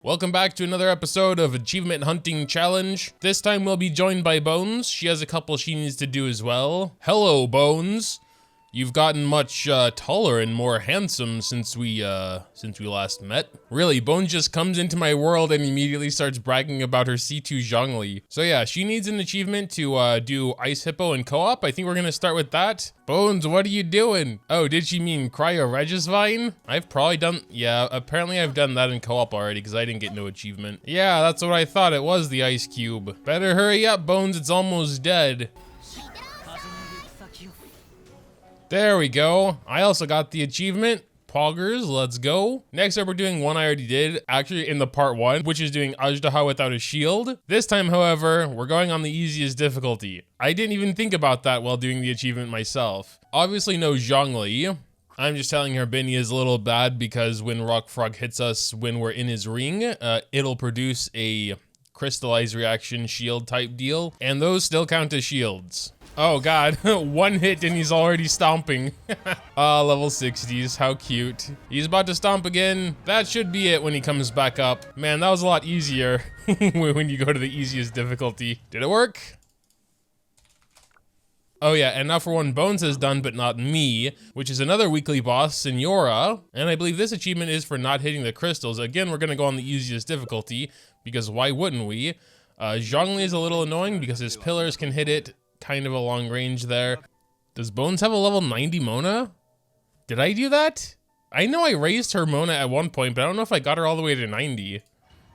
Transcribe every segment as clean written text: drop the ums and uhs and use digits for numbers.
Welcome back to another episode of Achievement Hunting Challenge. This time we'll be joined by Bones. She has a couple she needs to do as well. Hello, Bones. You've gotten much taller and more handsome since we last met. Really, Bones just comes into my world and immediately starts bragging about her C2 Zhongli. So yeah, she needs an achievement to do Ice Hippo and co-op. I think we're gonna start with that. Bones, what are you doing? Oh, did she mean Cryo Regisvine? I've probably done, yeah, apparently I've done that in co-op already because I didn't get no achievement. Yeah, that's what I thought, it was the Ice Cube. Better hurry up, Bones, it's almost dead. There we go. I also got the achievement. Poggers, let's go. Next up, we're doing one I already did, actually in the part 1, which is doing Ajdaha without a shield. This time, however, we're going on the easiest difficulty. I didn't even think about that while doing the achievement myself. Obviously no Zhongli. I'm just telling her Benny is a little bad because when Rock Frog hits us when we're in his ring, it'll produce a crystallized reaction shield type deal, and those still count as shields. Oh god, one hit and he's already stomping. Level 60s, how cute. He's about to stomp again. That should be it when he comes back up. Man, that was a lot easier when you go to the easiest difficulty. Did it work? Oh yeah, and now for one Bones has done, but not me, which is another weekly boss, Senora. And I believe this achievement is for not hitting the crystals. Again, we're gonna go on the easiest difficulty, because why wouldn't we? Zhongli is a little annoying because his pillars can hit it kind of a long range there. Does Bones have a level 90 Mona? Did I do that? I know I raised her Mona at one point, but I don't know if I got her all the way to 90.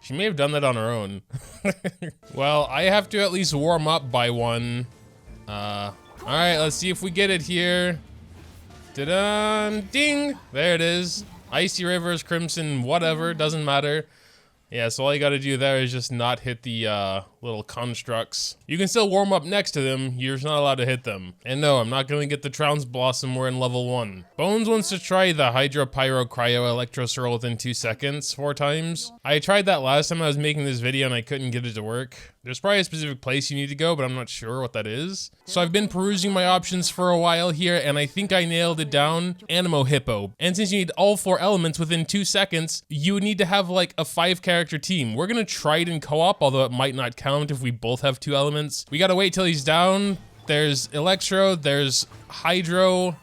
She may have done that on her own. Well, I have to at least warm up by one. Alright, let's see if we get it here. Ta-da! Ding! There it is. Icy Rivers, Crimson, whatever, doesn't matter. Yeah, so all you gotta do there is just not hit the little constructs. You can still warm up next to them, you're just not allowed to hit them. And no, I'm not gonna get the Trounce Blossom, we're in level 1. Bones wants to try the Hydro Pyro Cryo Electro Swirl within 2 seconds, 4 times. I tried that last time I was making this video and I couldn't get it to work. There's probably a specific place you need to go, but I'm not sure what that is. So I've been perusing my options for a while here, and I think I nailed it down. Animo Hippo. And since you need all 4 elements within 2 seconds, you would need to have like a 5-character team. We're gonna try it in co-op, although it might not count if we both have 2 elements. We gotta wait till he's down. There's Electro, there's Hydro.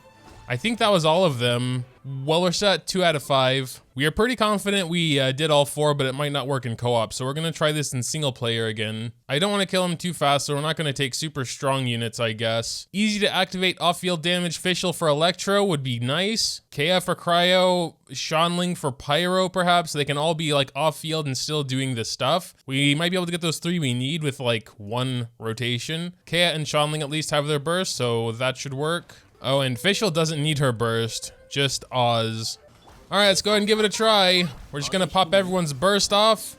I think that was all of them. Well, we're set 2 out of 5. We are pretty confident we did all 4, but it might not work in co-op, so we're gonna try this in single player again. I don't want to kill him too fast, so we're not gonna take super strong units, I guess. Easy to activate off-field damage Fischl for Electro would be nice. KF for Cryo, Shanling for Pyro perhaps. They can all be like off-field and still doing this stuff. We might be able to get those 3 we need with like 1 rotation. Kea and Shanling at least have their burst, so that should work. Oh, and Fischl doesn't need her burst, just Oz. All right, let's go ahead and give it a try. We're just gonna pop everyone's burst off.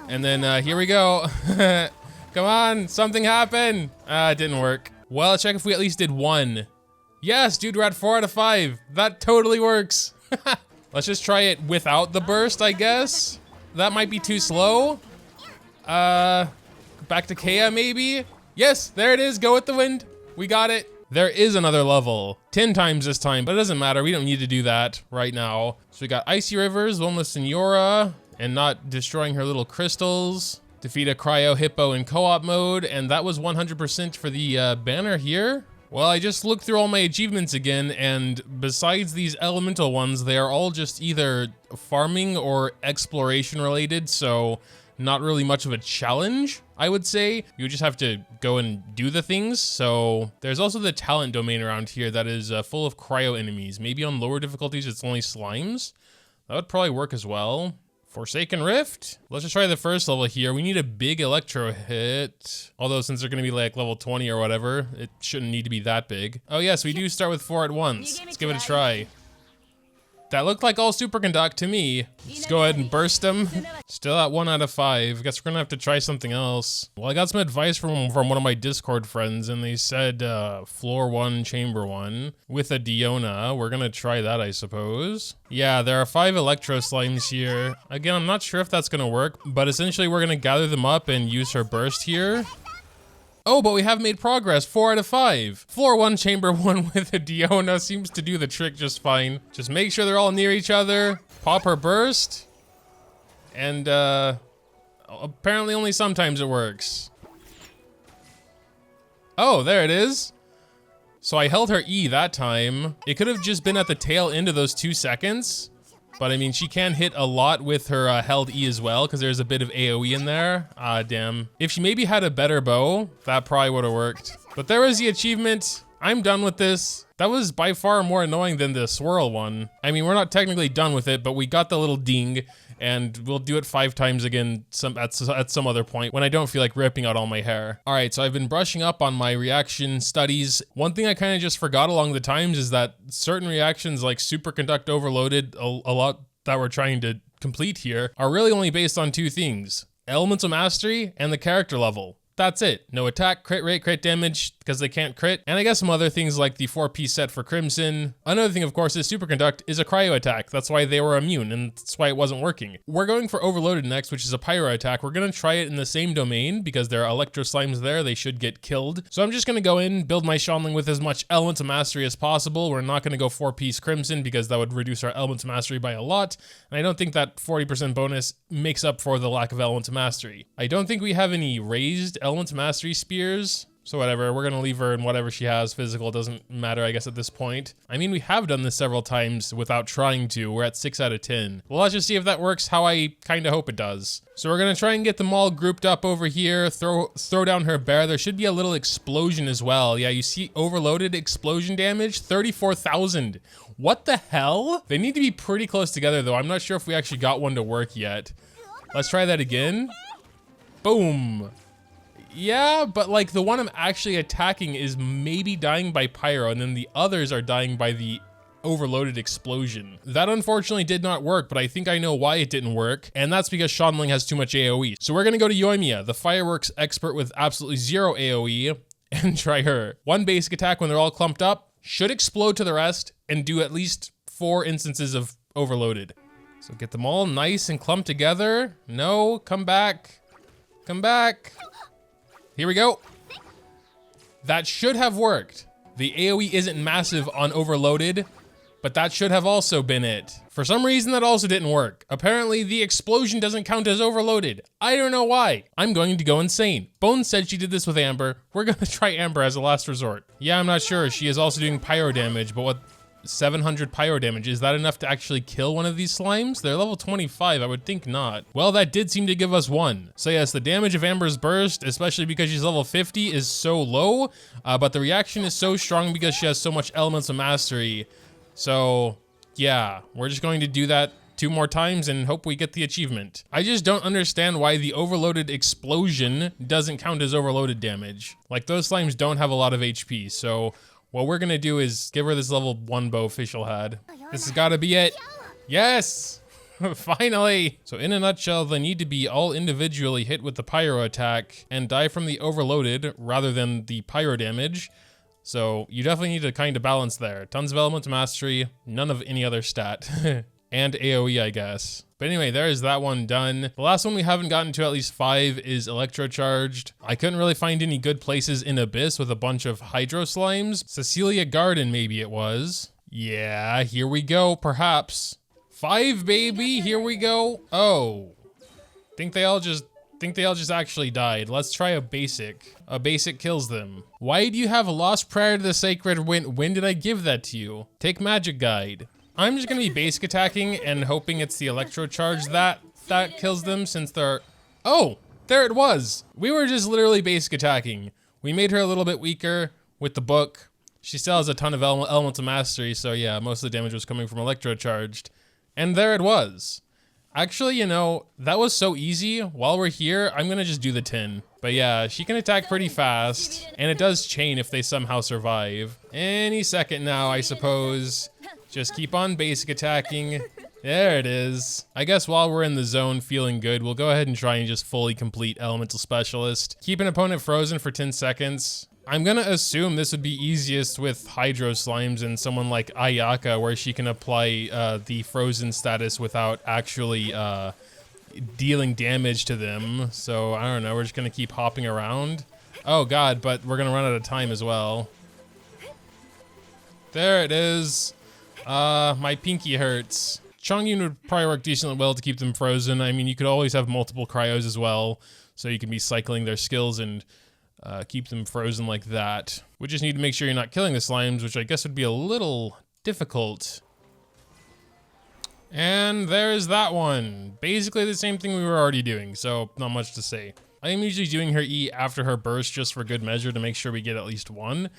And then here we go. Come on, something happened. It didn't work. Well, let's check if we at least did 1. Yes, dude, we're at 4 out of 5. That totally works. Let's just try it without the burst, I guess. That might be too slow. Back to Kea maybe? Yes, there it is, go with the wind. We got it. There is another level, 10 times this time, but it doesn't matter. We don't need to do that right now. So we got Icy Rivers, one with Senora, and not destroying her little crystals. Defeat a Cryo Hippo in co-op mode, and that was 100% for the banner here. Well, I just looked through all my achievements again, and besides these elemental ones, they are all just either farming or exploration related, so not really much of a challenge, I would say. You just have to go and do the things. So there's also the talent domain around here that is full of cryo enemies. Maybe on lower difficulties, it's only slimes. That would probably work as well. Forsaken Rift. Let's just try the first level here. We need a big electro hit. Although since they're gonna be like level 20 or whatever, it shouldn't need to be that big. Oh yes, we do start with 4 at once. Let's give it a try. That looked like all superconduct to me. Let's go ahead and burst them. Still at 1 out of 5. Guess we're gonna have to try something else. Well, I got some advice from one of my Discord friends, and they said floor 1, chamber 1 with a Diona. We're gonna try that, I suppose. Yeah, there are 5 electro slimes here. Again, I'm not sure if that's gonna work, but essentially we're gonna gather them up and use her burst here. Oh, but we have made progress, 4 out of 5. Floor 1, chamber 1 with a Diona seems to do the trick just fine. Just make sure they're all near each other. Pop her burst. And apparently only sometimes it works. Oh, there it is. So I held her E that time. It could have just been at the tail end of those 2 seconds. But I mean, she can hit a lot with her held E as well, because there's a bit of AoE in there. Ah, damn. If she maybe had a better bow, that probably would have worked. But there was the achievement. I'm done with this. That was by far more annoying than the swirl one. I mean, we're not technically done with it, but we got the little ding, and we'll do it 5 times again at some other point when I don't feel like ripping out all my hair. All right, so I've been brushing up on my reaction studies. One thing I kind of just forgot along the times is that certain reactions like Superconduct Overloaded, a lot that we're trying to complete here, are really only based on 2 things: Elemental Mastery and the character level. That's it. No attack, crit rate, crit damage, because they can't crit. And I guess some other things like the 4-piece set for Crimson. Another thing, of course, is Superconduct is a cryo attack. That's why they were immune, and that's why it wasn't working. We're going for Overloaded next, which is a pyro attack. We're going to try it in the same domain, because there are electro slimes there. They should get killed. So I'm just going to go in, build my Shanling with as much Elemental Mastery as possible. We're not going to go 4-piece Crimson, because that would reduce our Elemental Mastery by a lot. And I don't think that 40% bonus makes up for the lack of Elemental Mastery. I don't think we have any raised Elemental Mastery spears, so whatever, we're gonna leave her in whatever she has. Physical doesn't matter, I guess, at this point. I mean, we have done this several times without trying to. We're at 6 out of 10. Well, let's just see if that works how I kind of hope it does. So we're gonna try and get them all grouped up over here, throw down her bear. There should be a little explosion as well. Yeah, you see Overloaded explosion damage, 34,000. What the hell? They need to be pretty close together though. I'm not sure if we actually got one to work yet. Let's try that again. Boom. Yeah, but like the one I'm actually attacking is maybe dying by pyro, and then the others are dying by the Overloaded explosion. That unfortunately did not work, but I think I know why it didn't work, and that's because Shanling has too much AoE. So we're gonna go to Yoimiya, the fireworks expert with absolutely 0 AoE, and try her. One basic attack when they're all clumped up should explode to the rest and do at least 4 instances of Overloaded. So get them all nice and clumped together. No, come back. Come back. Here we go. That should have worked. The AoE isn't massive on Overloaded, but that should have also been it. For some reason, that also didn't work. Apparently, the explosion doesn't count as Overloaded. I don't know why. I'm going to go insane. Bones said she did this with Amber. We're gonna try Amber as a last resort. Yeah, I'm not sure. She is also doing pyro damage, but what? 700 pyro damage. Is that enough to actually kill one of these slimes? They're level 25, I would think not. Well, that did seem to give us 1. So yes, the damage of Amber's burst, especially because she's level 50, is so low, but the reaction is so strong because she has so much Elemental Mastery. So yeah, we're just going to do that 2 more times and hope we get the achievement. I just don't understand why the Overloaded explosion doesn't count as Overloaded damage. Like, those slimes don't have a lot of HP, so what we're gonna do is give her this level 1 bow Fischl had. This has gotta be it. Yes! Finally! So in a nutshell, they need to be all individually hit with the pyro attack and die from the Overloaded rather than the pyro damage. So you definitely need to kind of balance there. Tons of Elemental Mastery, none of any other stat. And AoE, I guess. But anyway, there is that one done. The last one we haven't gotten to at least 5 is Electrocharged. I couldn't really find any good places in Abyss with a bunch of Hydro Slimes. Cecilia Garden, maybe it was. Yeah, here we go, perhaps. 5, baby, here we go. Oh, think they all just actually died. Let's try a basic. A basic kills them. Why do you have a lost prayer to the sacred wind? When did I give that to you? Take magic guide. I'm just gonna be basic attacking and hoping it's the Electrocharge that kills them, since they're... Oh, there it was. We were just literally basic attacking. We made her a little bit weaker with the book. She still has a ton of Elemental Mastery, so yeah, most of the damage was coming from Electrocharged. And there it was. Actually, you know, that was so easy. While we're here, I'm gonna just do the 10. But yeah, she can attack pretty fast, and it does chain if they somehow survive. Any second now, I suppose. Just keep on basic attacking. There it is. I guess while we're in the zone feeling good, we'll go ahead and try and just fully complete Elemental Specialist. Keep an opponent frozen for 10 seconds. I'm gonna assume this would be easiest with Hydro Slimes and someone like Ayaka, where she can apply the frozen status without actually dealing damage to them. So I don't know, we're just gonna keep hopping around. Oh god, but we're gonna run out of time as well. There it is. My pinky hurts. Chongyun would probably work decently well to keep them frozen. I mean, you could always have multiple cryos as well, so you can be cycling their skills and keep them frozen like that. We just need to make sure you're not killing the slimes, which I guess would be a little difficult. And there's that one. Basically the same thing we were already doing, so not much to say. I am usually doing her E after her burst just for good measure to make sure we get at least one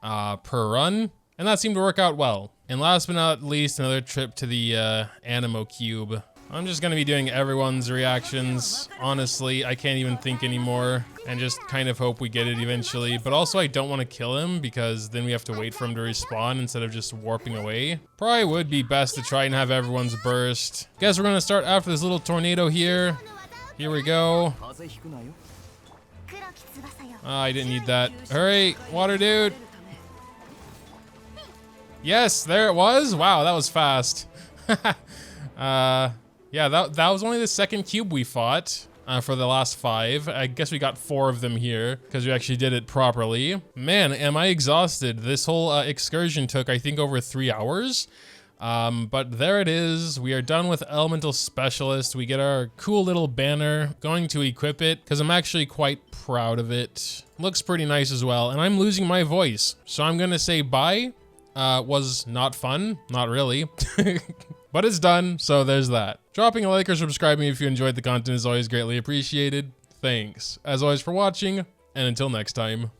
per run. And that seemed to work out well. And last but not least, another trip to the Animo Cube. I'm just gonna be doing everyone's reactions. Honestly, I can't even think anymore and just kind of hope we get it eventually. But also I don't want to kill him because then we have to wait for him to respawn instead of just warping away. Probably would be best to try and have everyone's burst. Guess we're gonna start after this little tornado here. Here we go. I didn't need that. Hurry, water dude. Yes, there it was. Wow, that was fast. Yeah, that was only the second cube we fought for the last 5. I guess we got 4 of them here because we actually did it properly. Man, am I exhausted. This whole excursion took, I think, over 3 hours. But there it is. We are done with Elemental Specialist. We get our cool little banner. Going to equip it because I'm actually quite proud of it. Looks pretty nice as well. And I'm losing my voice. So I'm going to say bye. Was not fun. Not really. But it's done, so there's that. Dropping a like or subscribing if you enjoyed the content is always greatly appreciated. Thanks, as always, for watching, and until next time.